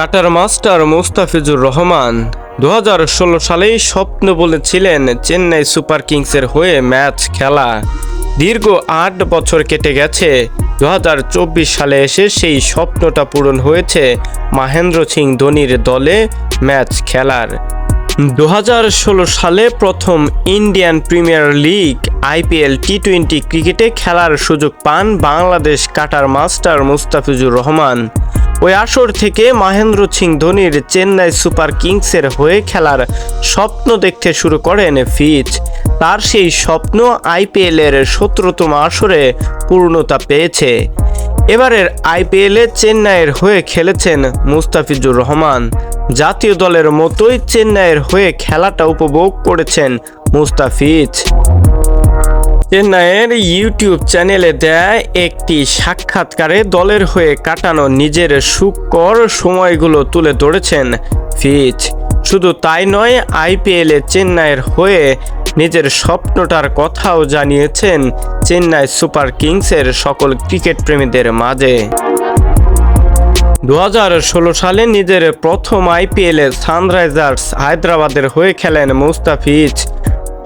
Cutter master Mustafizur Rahman 2016 সালেই স্বপ্ন বলেছিলেন চেন্নাই সুপার কিংসের হয়ে ম্যাচ খেলা। দীর্ঘ 8 বছর কেটে গেছে। 2024 সালে এসে সেই স্বপ্নটা পূরণ হয়েছে মহেন্দ্র সিং ধোনির দলে ম্যাচ খেলার। 2016 সালে প্রথম ইন্ডিয়ান প্রিমিয়ার লিগ IPL টি-20 ক্রিকেটে খেলার সুযোগ পান বাংলাদেশ কাটার মাস্টার মুস্তাফিজুর রহমান। ওই আসর থেকে মহেন্দ্র সিং ধোনির চেন্নাই সুপার কিংসের হয়ে খেলার স্বপ্ন দেখতে শুরু করেন ফিচ। তার সেই স্বপ্ন IPL-এর 17তম আসরে পূর্ণতা পেয়েছে। এবারের IPL-এ চেন্নাইয়ের হয়ে খেলেছেন মুস্তাফিজুর রহমান। জাতীয় দলের মতোই চেন্নাইয়ের হয়ে খেলাটা উপভোগ করেছেন মুস্তাফিজ। চেন্নাইয়ের ইউটিউব চ্যানেলে দেয় একটি সাক্ষাৎকারে দলের হয়ে কাটানো নিজের সুখকর সময়গুলো তুলে ধরেছেন ফিচ। শুধু তাই নয়, IPL-এ চেন্নাইয়ের হয়ে নিজের স্বপ্নটার কথাও জানিয়েছেন চেন্নাই সুপার কিংসের সকল ক্রিকেট প্রেমীদের মাঝে। 2016 সালে নিজের প্রথম IPL-এ সানরাইজার্স হায়দ্রাবাদের হয়ে খেলেন মুস্তাফিজ।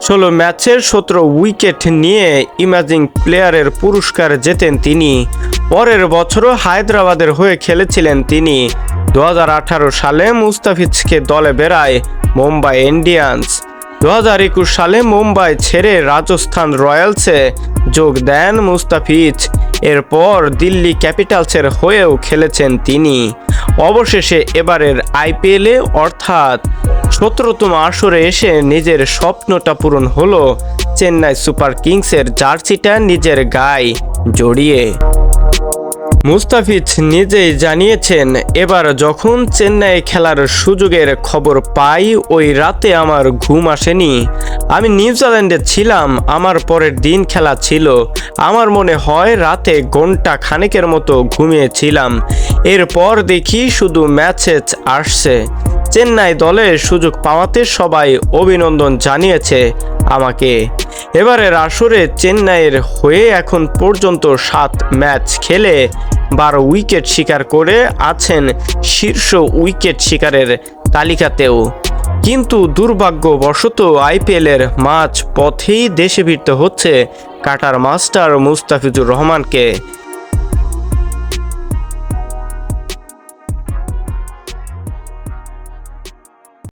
16 ম্যাচের 17 উইকেট নিয়ে ইমাজিং প্লেয়ারের পুরস্কার জেতেন তিনি। পরের বছরও হায়দ্রাবাদের হয়ে খেলেছিলেন তিনি। 2018 সালে মুস্তাফিজকে দলে বেড়ায় মুম্বাই ইন্ডিয়ান্স। 2021 সালে মুম্বাই ছেড়ে রাজস্থান রয়্যালসে যোগ দেন মুস্তাফিজ। এরপর দিল্লি ক্যাপিটালসের হয়েও খেলেছেন তিনি। অবশেষে এবারের IPL-এ অর্থাৎ 17তম আসরে এসে নিজের স্বপ্নটা পূরণ হলো চেন্নাই সুপার কিংসের জার্সিটা নিজের গায়ে জড়িয়ে। মুস্তাফিজ নিজেই জানিয়েছেন, এবার যখন চেন্নাই খেলার সুযোগের খবর পাই ওই রাতে আমার ঘুম আসেনি। আমি নিউজিল্যান্ডে ছিলাম, আমার পরের দিন খেলা ছিল। আমার মনে হয় রাতে ঘন্টা খানেকের মতো ঘুমিয়েছিলাম। এরপর দেখি শুধু ম্যাচেস আসছে। চেন্নাই দলে সুযোগ পাওয়াতে সবাই অভিনন্দন জানিয়েছে আমাকে। এবারের আসরে চেন্নাইয়ের হয়ে এখন পর্যন্ত 7 ম্যাচ খেলে 12 উইকেট শিকার করে আছেন শীর্ষ উইকেট শিকারের তালিকাতেও। কিন্তু দুর্ভাগ্যবশত IPL-এর মাঝ পথেই দেশে ফিরতে হচ্ছে কাটার মাস্টার মুস্তাফিজুর রহমানকে।